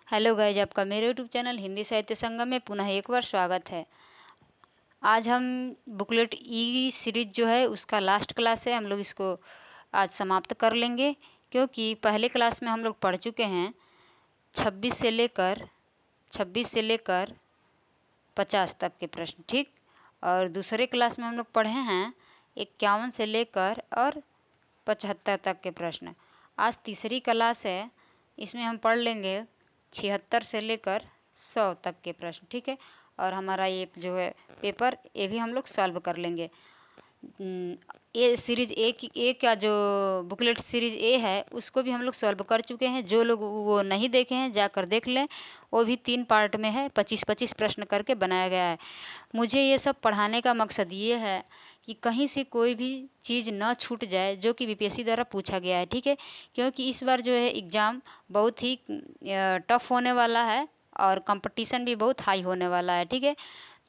Hello guys, आपका मेरे YouTube channel Hindi साहित्य संगम में पुनः एक बार स्वागत है। आज हम बुकलेट ई सीरीज जो है उसका लास्ट क्लास है, हम लोग इसको आज समाप्त कर लेंगे, क्योंकि पहले क्लास में हम लोग पढ़ चुके हैं 26 से लेकर 50 तक के प्रश्न, ठीक। और दूसरे क्लास में हम लोग पढ़े हैं 51 से लेकर और 75 तक के प्रश्न। आज तीसरी क्लास है, इसमें हम पढ़ लेंगे 76 से लेकर 100 तक के प्रश्न, ठीक है। और हमारा ये जो है पेपर, ये भी हम लोग सॉल्व कर लेंगे। ये सीरीज ए का जो बुकलेट सीरीज ए है उसको भी हम लोग सॉल्व कर चुके हैं। जो लोग वो नहीं देखे हैं जाकर देख लें, वो भी 3 पार्ट में है, 25-25 प्रश्न करके बनाया गया है। मुझे ये सब पढ़ाने का मकसद ये है कि कहीं से कोई भी चीज़ ना छूट जाए जो कि बीपीएससी द्वारा पूछा गया है, ठीक है। क्योंकि इस बार जो है एग्ज़ाम बहुत ही टफ होने वाला है और कंपटीशन भी बहुत हाई होने वाला है, ठीक है।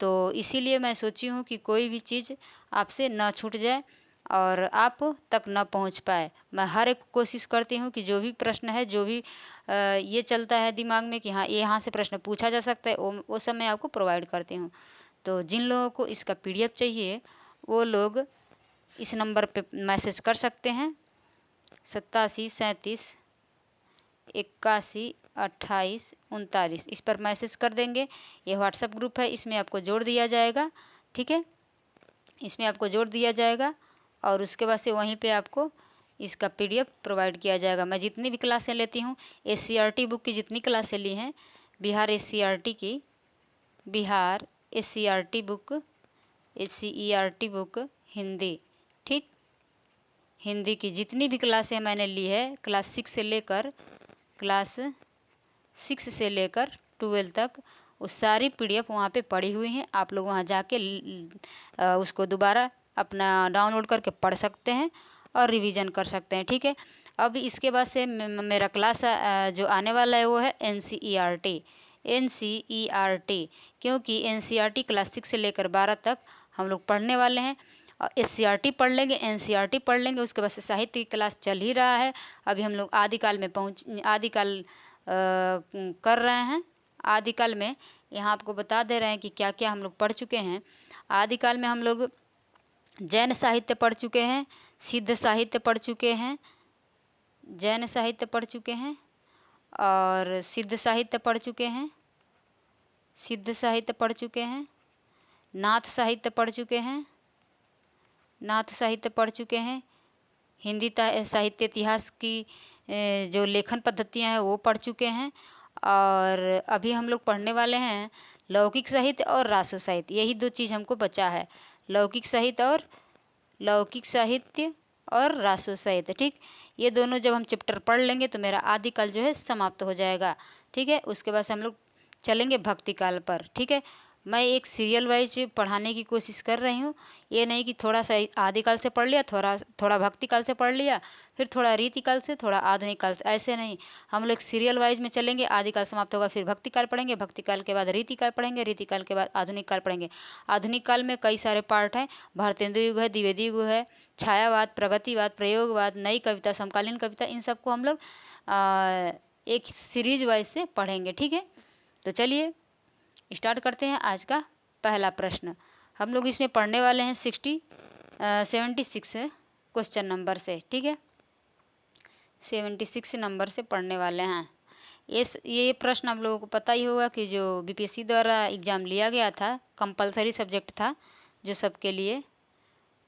तो इसीलिए मैं सोची हूँ कि कोई भी चीज़ आपसे ना छूट जाए और आप तक न पहुंच पाए। मैं हर एक कोशिश करती हूँ कि जो भी प्रश्न है, जो भी ये चलता है दिमाग में कि हाँ यहाँ से प्रश्न पूछा जा सकता है, वो सब मैं आपको प्रोवाइड करती हूँ। तो जिन लोगों को इसका पीडीएफ चाहिए वो लोग इस नंबर पे मैसेज कर सकते हैं, 8737812839, इस पर मैसेज कर देंगे। ये व्हाट्सएप ग्रुप है, इसमें आपको जोड़ दिया जाएगा, ठीक है। इसमें आपको जोड़ दिया जाएगा और उसके बाद से वहीं पे आपको इसका पीडीएफ प्रोवाइड किया जाएगा। मैं जितनी भी क्लासें लेती हूँ, एससीईआरटी बुक की जितनी क्लासें ली हैं, बिहार एससीईआरटी बुक हिंदी, ठीक। हिंदी की जितनी भी क्लासें मैंने ली है, क्लास 6 से लेकर 12 तक, वो सारी पीडीएफ वहाँ पे पड़ी हुई हैं। आप लोग वहाँ जाके उसको दोबारा अपना डाउनलोड करके पढ़ सकते हैं और रिवीजन कर सकते हैं, ठीक है। अब इसके बाद से मेरा क्लास जो आने वाला है वो है एनसीईआरटी, क्योंकि एनसीईआरटी क्लास 6 से लेकर 12 तक हम लोग पढ़ने वाले हैं। एससीईआरटी पढ़ लेंगे, एनसीईआरटी पढ़ लेंगे, उसके बाद से साहित्य की क्लास चल ही रहा है। अभी हम लोग आदिकाल कर रहे हैं। आदिकाल में यहाँ आपको बता दे रहे हैं कि क्या क्या हम लोग पढ़ चुके हैं। आदिकाल में हम लोग जैन साहित्य पढ़ चुके हैं, सिद्ध साहित्य पढ़ चुके हैं, जैन साहित्य पढ़ चुके हैं और सिद्ध साहित्य पढ़ चुके हैं, नाथ साहित्य पढ़ चुके हैं, हिंदी साहित्य इतिहास की जो लेखन पद्धतियाँ हैं वो पढ़ चुके हैं। और अभी हम लोग पढ़ने वाले हैं लौकिक साहित्य और रासो साहित्य। यही 2 चीज़ हमको बचा है, लौकिक साहित्य और रासो साहित्य, ठीक। ये दोनों जब हम चैप्टर पढ़ लेंगे तो मेरा आदिकाल जो है समाप्त हो जाएगा, ठीक है। उसके बाद से हम लोग चलेंगे भक्ति काल पर, ठीक है। मैं एक सीरियल वाइज पढ़ाने की कोशिश कर रही हूँ। ये नहीं कि थोड़ा सा आदिकाल से पढ़ लिया, थोड़ा भक्ति काल से पढ़ लिया, फिर थोड़ा रीतिकाल से, थोड़ा आधुनिक काल से, ऐसे नहीं। हम लोग सीरियल वाइज में चलेंगे। आदिकाल समाप्त होगा, फिर भक्ति काल पढ़ेंगे, भक्ति काल के बाद रीतिकाल पढ़ेंगे, रीतिकाल के बाद आधुनिक काल पढ़ेंगे। आधुनिक काल में कई सारे पार्ट हैं, भारतेंदु युग है, द्विवेदी युग है, छायावाद, प्रगतिवाद, प्रयोगवाद, नई कविता, समकालीन कविता, इन सबको हम लोग एक सीरीज वाइज से पढ़ेंगे, ठीक है। तो चलिए स्टार्ट करते हैं आज का पहला प्रश्न। हम लोग इसमें पढ़ने वाले हैं 76 क्वेश्चन नंबर से, ठीक है। 76 नंबर से पढ़ने वाले हैं। ये प्रश्न आप लोगों को पता ही होगा कि जो बीपीएससी द्वारा एग्ज़ाम लिया गया था, कंपलसरी सब्जेक्ट था जो सबके लिए,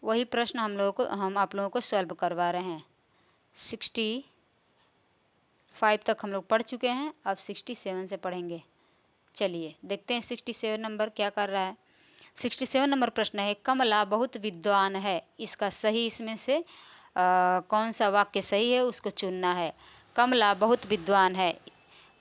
वही प्रश्न हम आप लोगों को सॉल्व करवा रहे हैं। 65 तक हम लोग पढ़ चुके हैं, अब 67 से पढ़ेंगे। चलिए देखते हैं 67 नंबर क्या कर रहा है। 67 नंबर प्रश्न है, कमला बहुत विद्वान है, इसका सही इसमें से कौन सा वाक्य सही है उसको चुनना है। कमला बहुत विद्वान है,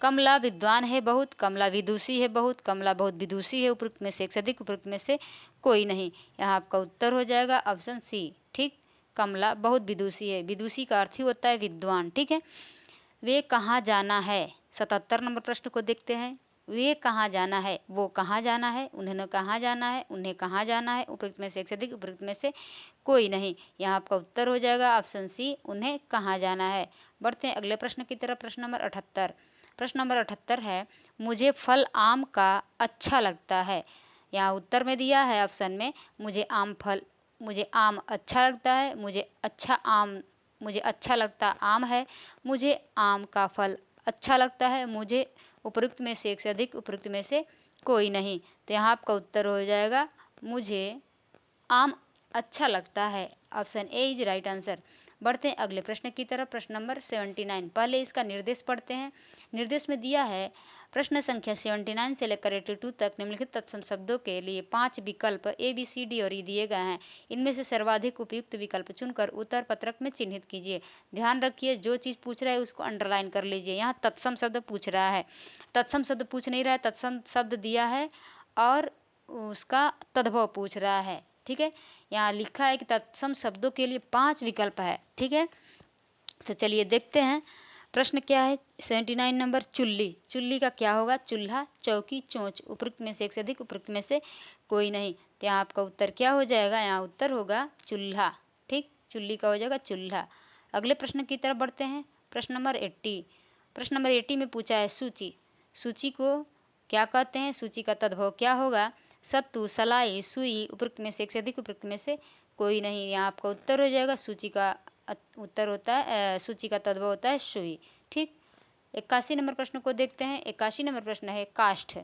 कमला विद्वान है बहुत, कमला विदुषी है बहुत, कमला बहुत विदुषी है, उपयुक्त में से एक से अधिक, उपयुक्त में से कोई नहीं। यहाँ आपका उत्तर हो जाएगा ऑप्शन सी, ठीक। कमला बहुत विदुषी है, विदुषी का अर्थ ही होता है विद्वान, ठीक है। वे कहाँ जाना है, 77 नंबर प्रश्न को देखते हैं। वे कहाँ जाना है, वो कहाँ जाना है, उन्हें कहाँ जाना है, उन्हें कहाँ जाना है, उपयुक्त में से एक से अधिक, उपयुक्त में से कोई नहीं। यहाँ आपका उत्तर हो जाएगा ऑप्शन सी, उन्हें कहाँ जाना है। बढ़ते हैं अगले प्रश्न की तरफ। प्रश्न नंबर 78, प्रश्न नंबर 78 है, मुझे फल आम का अच्छा लगता है। यहाँ उत्तर में दिया है ऑप्शन में, मुझे आम अच्छा लगता है, मुझे अच्छा लगता आम है, मुझे आम का फल अच्छा लगता है, मुझे उपयुक्त में से एक से अधिक, उपयुक्त में से कोई नहीं। तो यहाँ आपका उत्तर हो जाएगा मुझे आम अच्छा लगता है। Option A is right answer. बढ़ते हैं अगले प्रश्न की तरफ। प्रश्न नंबर 79, पहले इसका निर्देश पढ़ते हैं। निर्देश में दिया है प्रश्न संख्या 79 से लेकर 82 तक निम्नलिखित तत्सम शब्दों के लिए 5 विकल्प ए बी सी डी और ई दिए गए हैं। इनमें से सर्वाधिक उपयुक्त विकल्प चुनकर उत्तर पत्रक में चिन्हित कीजिए। ध्यान रखिए, जो चीज़ पूछ रहा है उसको अंडरलाइन कर लीजिए। यहाँ तत्सम शब्द पूछ रहा है, तत्सम शब्द पूछ नहीं रहा है, तत्सम शब्द दिया है और उसका तद्भव पूछ रहा है। ठीक है, यहाँ लिखा है कि तत्सम शब्दों के लिए 5 विकल्प है। ठीक है, तो चलिए देखते हैं प्रश्न क्या है। 79 नंबर, चुल्ली। चुल्ली का क्या होगा? चूल्हा, चौकी, चोंच। उपयुक्त में से एक से अधिक, उपयुक्त में से कोई नहीं। तो यहाँ आपका उत्तर क्या हो जाएगा? यहाँ उत्तर होगा चूल्हा। ठीक, चुल्ली का हो जाएगा चूल्हा। अगले प्रश्न की तरफ बढ़ते हैं। प्रश्न नंबर 80। प्रश्न नंबर 80 में पूछा है सूची। सूची को क्या कहते हैं? सूची का तद्भव क्या होगा? सत्तू, सलाई, सुई। उपयुक्त में से एक से अधिक, उपयुक्त में से कोई नहीं। यहाँ आपका उत्तर हो जाएगा सूची का उत्तर होता है, सूची का तद्भव होता है सुई। ठीक, 81 नंबर प्रश्न को देखते हैं। 81 नंबर प्रश्न है काष्ठ।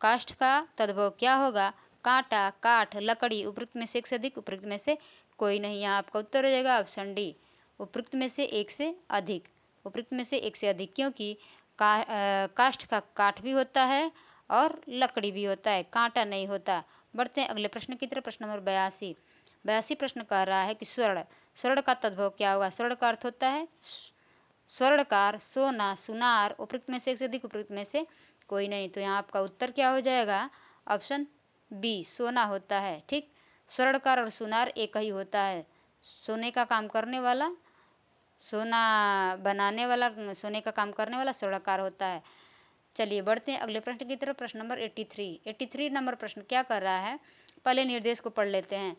काष्ठ का तद्भव क्या होगा? कांटा, काठ, लकड़ी। उपयुक्त में से एक से अधिक, उपयुक्त में से कोई नहीं। यहाँ आपका उत्तर हो जाएगा ऑप्शन डी, उपयुक्त में से एक से अधिक, उपयुक्त में से एक से अधिक। क्योंकि काष्ठ का काठ भी होता है और लकड़ी भी होता है, कांटा नहीं होता। बढ़ते हैं अगले प्रश्न की तरफ। प्रश्न नंबर 82। 82 प्रश्न कह रहा है कि स्वर्ण। स्वर्ण का तद्भव क्या होगा? स्वर्ण का अर्थ होता है स्वर्णकार, सोना, सुनार। उपयुक्त में से एक से अधिक, उपयुक्त में से कोई नहीं। तो यहाँ आपका उत्तर क्या हो जाएगा? ऑप्शन बी, सोना होता है। ठीक, स्वर्णकार और सुनार एक ही होता है। सोने का काम करने वाला, सोना बनाने वाला, सोने का काम करने वाला स्वर्णकार होता है। चलिए बढ़ते हैं अगले प्रश्न की तरफ। प्रश्न नंबर 83। 83 नंबर प्रश्न क्या कर रहा है? पहले निर्देश को पढ़ लेते हैं।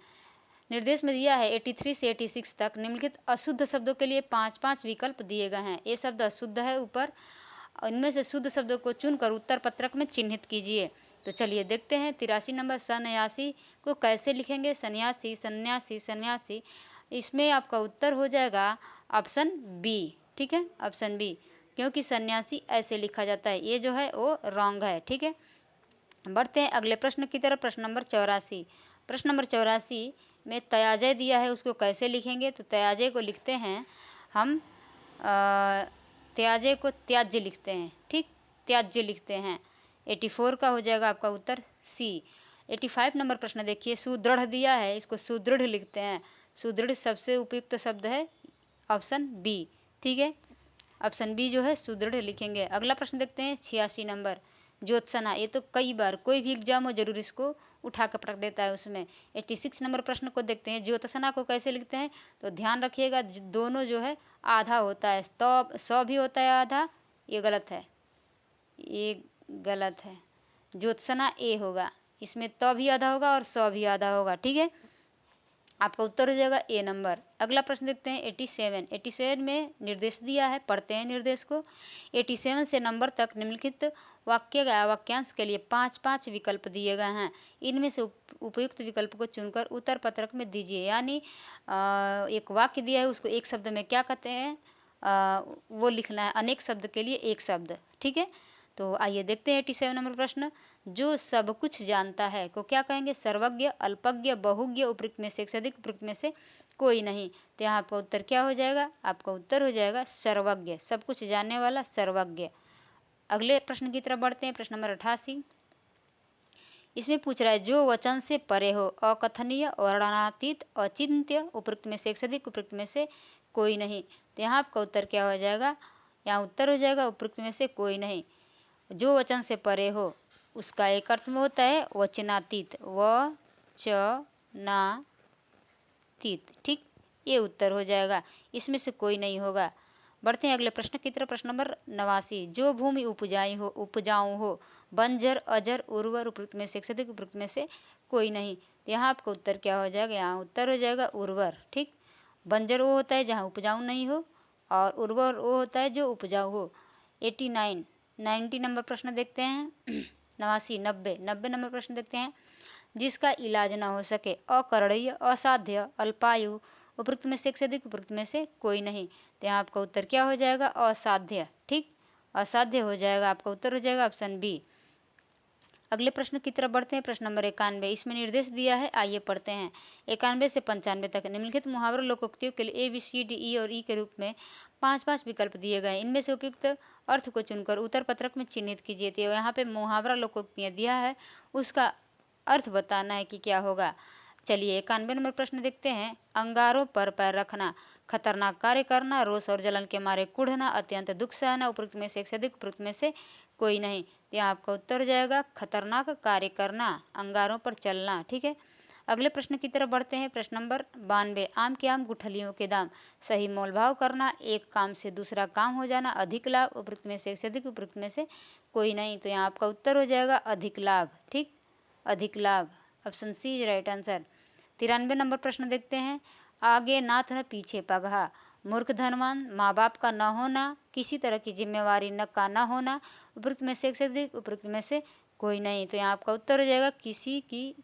निर्देश में दिया है 83 से 86 तक निम्नलिखित अशुद्ध शब्दों के लिए 5-5 विकल्प दिए गए हैं। ये शब्द अशुद्ध है ऊपर, इनमें से शुद्ध शब्दों को चुनकर उत्तर पत्रक में चिन्हित कीजिए। तो चलिए देखते हैं। 83 नंबर, सन्यासी को कैसे लिखेंगे? सन्यासी, सन्यासी, सन्यासी। इसमें आपका उत्तर हो जाएगा ऑप्शन बी। ठीक है, ऑप्शन बी, क्योंकि सन्यासी ऐसे लिखा जाता है, ये जो है वो रॉन्ग है। ठीक है, बढ़ते हैं अगले प्रश्न की तरफ। प्रश्न नंबर 84। प्रश्न नंबर 84 में तयाजय दिया है, उसको कैसे लिखेंगे? तो तयाजय को लिखते हैं हम त्याजय को त्याज्य लिखते हैं। ठीक, त्याज्य लिखते हैं। 84 का हो जाएगा आपका उत्तर सी। 85 नंबर प्रश्न देखिए, सुदृढ़ दिया है, इसको सुदृढ़ लिखते हैं। सुदृढ़ सबसे उपयुक्त शब्द है ऑप्शन बी। ठीक है, ऑप्शन बी जो है सुदृढ़ लिखेंगे। अगला प्रश्न देखते हैं 86 नंबर, ज्योत्सना। ये तो कई बार कोई भी एग्जाम हो जरूर इसको उठा कर पटक देता है उसमें। 86 नंबर प्रश्न को देखते हैं, ज्योत्सना को कैसे लिखते हैं? तो ध्यान रखिएगा, दोनों जो है आधा होता है, तो 100 भी होता है आधा। ये गलत है, ये गलत है। ज्योत्सना ए होगा, इसमें तो भी आधा होगा और 100 भी आधा होगा। ठीक है, आपका उत्तर हो जाएगा ए नंबर। अगला प्रश्न देखते हैं 87। 87 में निर्देश दिया है, पढ़ते हैं निर्देश को। 87 से नंबर तक निम्नलिखित वाक्य या वाक्यांश के लिए 5-5 विकल्प दिए गए हैं। इनमें से उपयुक्त विकल्प को चुनकर उत्तर पत्रक में दीजिए। यानी एक वाक्य दिया है, उसको एक शब्द में क्या कहते हैं वो लिखना है, अनेक शब्द के लिए एक शब्द। ठीक है, तो आइए देखते हैं 87 नंबर प्रश्न। जो सब कुछ जानता है को क्या कहेंगे? सर्वज्ञ, अल्पज्ञ, बहुज्ञ। उपयुक्त में से एक से अधिक, उपयुक्त में से कोई नहीं। तो यहाँ आपका उत्तर क्या हो जाएगा? आपका उत्तर हो जाएगा सर्वज्ञ, सब कुछ जानने वाला सर्वज्ञ। अगले प्रश्न की तरफ बढ़ते हैं। प्रश्न नंबर 88। इसमें पूछ रहा है जो वचन से परे हो, अकथनीय, वर्णनातीत, अचिंत्य। उपयुक्त में से एक से अधिक, उपयुक्त में से कोई नहीं। तो यहाँ आपका उत्तर क्या हो जाएगा? यहाँ उत्तर हो जाएगा उपयुक्त में से कोई नहीं। जो वचन से परे हो उसका एक अर्थ में होता है वचनातीत, वचनातीत। ठीक, ये उत्तर हो जाएगा, इसमें से कोई नहीं होगा। बढ़ते हैं अगले प्रश्न की तरफ। प्रश्न नंबर 89। जो भूमि उपजाऊ हो, बंजर, अजर, उर्वर। उपयुक्त में से एक से अधिक, उपयुक्त में से कोई नहीं। तो यहाँ आपका उत्तर क्या हो जाएगा? यहाँ उत्तर हो जाएगा उर्वर। ठीक, बंजर वो होता है जहाँ उपजाऊ नहीं हो और उर्वर वो होता है जो उपजाऊ हो। 89 90 नंबर प्रश्न देखते हैं। 89 90 90 नंबर प्रश्न देखते हैं। जिसका इलाज न हो सके, अकरणीय, असाध्य, अल्पायु, उपरोक्त में से एक से अधिक, उपरोक्त में से कोई नहीं। तो यहाँ आपका उत्तर क्या हो जाएगा? असाध्य। ठीक, असाध्य हो जाएगा, आपका उत्तर हो जाएगा ऑप्शन बी। अगले प्रश्न की तरफ बढ़ते हैं। प्रश्न नंबर 91, इसमें निर्देश दिया है, आइए पढ़ते हैं। 91 से 95 तक निम्नलिखित मुहावरों लोकोक्तियों के लिए A B C D E और ई के रूप में 5-5 विकल्प दिए गए। इनमें से उपयुक्त अर्थ को चुनकर उत्तर पत्रक में चिन्हित कीजिए। तो यहाँ पे मुहावरा लोकोक्तियाँ दिया है, उसका अर्थ बताना है कि क्या होगा। चलिए 91 नंबर प्रश्न देखते हैं। अंगारों पर पैर रखना, खतरनाक कार्य करना, रोष और जलन के मारे कुढ़ना, अत्यंत दुख सहना, उपरोक्त में से एक से अधिक, उपरोक्त में से कोई नहीं। तो यहाँ आपका उत्तर हो जाएगा खतरनाक कार्य करना, अंगारों पर चलना। ठीक है, अगले प्रश्न की तरफ बढ़ते हैं। प्रश्न नंबर 92, आम के आम गुठलियों के दाम, सही मोल भाव करना, एक काम से दूसरा काम हो जाना, अधिक लाभ, उपरोक्त में से एक से अधिक, उपरोक्त में से कोई नहीं। तो यहाँ आपका उत्तर हो जाएगा अधिक लाभ। ठीक, अधिक लाभ, option C is right answer. 93 नंबर प्रश्न देखते हैं। आगे नाथ न पीछे पगहा, मूर्ख धनवान, माँ बाप का न होना, किसी तरह की जिम्मेवारी न का न होना, उपरोक्त में से एक से अधिक, उपरोक्त में से कोई नहीं। तो यहाँ आपका उत्तर हो जाएगा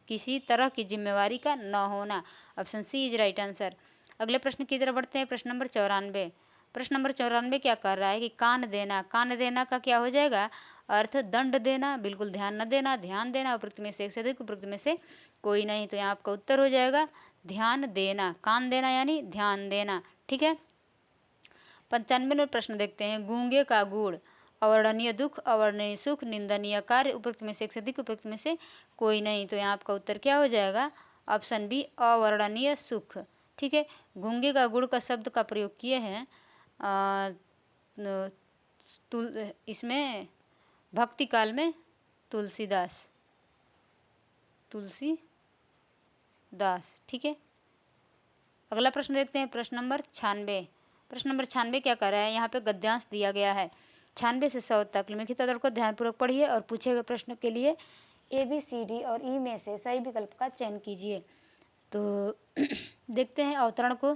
किसी तरह की जिम्मेवारी का न होना, option C is right answer. अगले प्रश्न की तरफ बढ़ते हैं। प्रश्न नंबर 94, प्रश्न नंबर 94 क्या कर रहा है कि कान देना, कान देना का क्या हो जाएगा? अर्थ दंड देना, बिल्कुल ध्यान न देना, ध्यान देना, उपरोक्त में से एक से अधिक, उपरोक्त में से कोई नहीं। तो यहाँ आपका उत्तर हो जाएगा ध्यान देना, कान देना यानी ध्यान देना। ठीक है, 95 नंबर प्रश्न देखते हैं। गूंगे का गुड़, अवर्णनीय दुख, अवर्णनीय सुख, निंदनीय कार्य, उपरोक्त में से एक से अधिक, उपरोक्त में से कोई नहीं। तो यहाँ आपका उत्तर क्या हो जाएगा? ऑप्शन बी अवर्णनीय सुख। ठीक है, गूंगे का गुड़ का शब्द का प्रयोग किए हैं इसमें भक्ति काल में तुलसीदास। ठीक है, अगला प्रश्न देखते हैं। प्रश्न नंबर 96, प्रश्न नंबर 96 क्या कर रहा है? यहाँ पे गद्यांश दिया गया है 96 से 100 तक। लिखित उत्तर को ध्यानपूर्वक पढ़िए और पूछे गए प्रश्न के लिए ए बी सी डी और ई में से सही विकल्प का चयन कीजिए। तो देखते हैं अवतरण को।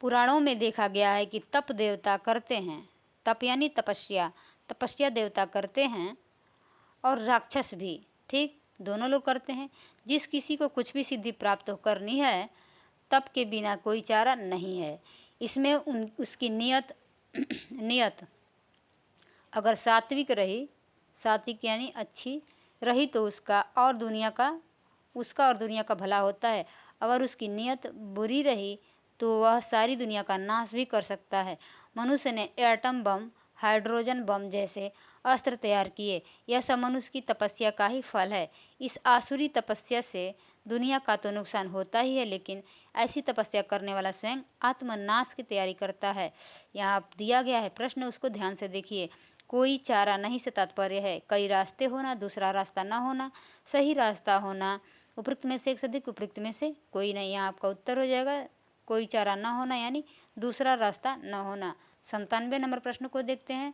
पुराणों में देखा गया है कि तप देवता करते हैं, तप यानी तपस्या, तपस्या देवता करते हैं और राक्षस भी, ठीक, दोनों लोग करते हैं। जिस किसी को कुछ भी सिद्धि प्राप्त करनी है, तप के बिना कोई चारा नहीं है। इसमें उसकी नियत अगर सात्विक रही, सात्विक यानी अच्छी रही, तो उसका और दुनिया का भला होता है। अगर उसकी नियत बुरी रही तो वह सारी दुनिया का नाश भी कर सकता है। मनुष्य ने एटम बम, हाइड्रोजन बम जैसे अस्त्र तैयार किए, यह सब मनुष्य की तपस्या का ही फल है। इस आसुरी तपस्या से दुनिया का तो नुकसान होता ही है, लेकिन ऐसी तपस्या करने वाला स्वयं आत्मनाश की तैयारी करता है। यहाँ दिया गया है प्रश्न, उसको ध्यान से देखिए। कोई चारा नहीं से तात्पर्य है कई रास्ते होना, दूसरा रास्ता न होना, सही रास्ता होना, उपरोक्त में से एक से अधिक, उपरोक्त में से कोई नहीं। यहाँ आपका उत्तर हो जाएगा कोई चारा न होना यानी दूसरा रास्ता न होना। 97 नंबर प्रश्न को देखते हैं।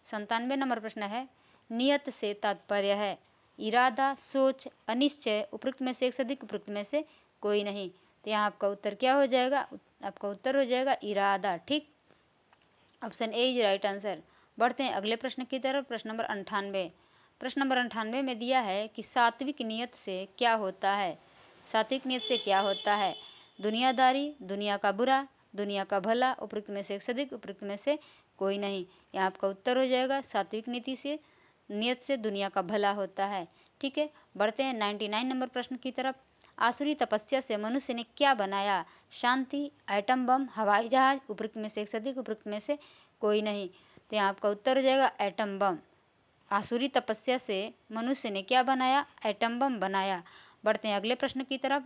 97 नंबर प्रश्न है, नियत से तात्पर्य है इरादा, सोच, अनिश्चय, उपरोक्त में से एक से अधिक, उपरोक्त में से कोई नहीं। तो यहाँ आपका उत्तर क्या हो जाएगा? आपका उत्तर हो जाएगा इरादा। ठीक, option A is right answer. बढ़ते हैं अगले प्रश्न की तरफ। प्रश्न नंबर 98, प्रश्न नंबर 98 में दिया है कि सात्विक नियत से क्या होता है? सात्विक नियत से क्या होता है? दुनियादारी, दुनिया का बुरा, दुनिया का भला, उपरोक्त में से एक से अधिक, उपरोक्त में से कोई नहीं। यहाँ आपका उत्तर हो जाएगा सात्विक नीति से, नियत से दुनिया का भला होता है। ठीक है, बढ़ते हैं 99 नंबर प्रश्न की तरफ। आसुरी तपस्या से मनुष्य ने क्या बनाया? शांति, एटम बम, हवाई जहाज, उपरोक्त में से एक से अधिक, उपरोक्त में से कोई नहीं। तो यहाँ आपका उत्तर हो जाएगा एटम बम। आसुरी तपस्या से मनुष्य ने क्या बनाया? एटम बम बनाया। बढ़ते हैं अगले प्रश्न की तरफ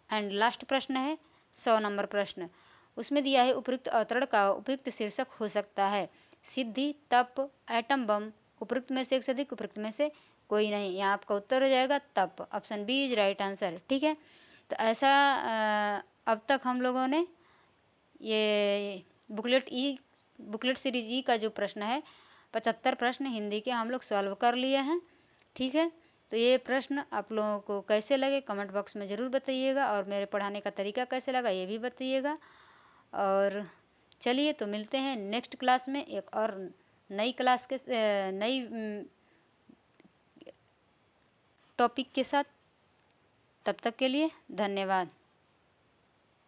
एंड लास्ट प्रश्न है 100 नंबर प्रश्न। उसमें दिया है उपयुक्त अवतरण का उपयुक्त शीर्षक हो सकता है सिद्धि, तप, एटम बम, उपरोक्त में से एक से अधिक, उपरोक्त में से कोई नहीं। यहाँ आपका उत्तर हो जाएगा तप, option B is right answer. ठीक है, तो ऐसा अब तक हम लोगों ने ये बुकलेट सीरीज ई का जो प्रश्न है 75 प्रश्न हिंदी के हम लोग सॉल्व कर लिए हैं। ठीक है, तो ये प्रश्न आप लोगों को कैसे लगे कमेंट बॉक्स में ज़रूर बताइएगा, और मेरे पढ़ाने का तरीका कैसे लगा ये भी बताइएगा। और चलिए तो मिलते हैं नेक्स्ट क्लास में एक और नई क्लास के नई टॉपिक के साथ। तब तक के लिए धन्यवाद।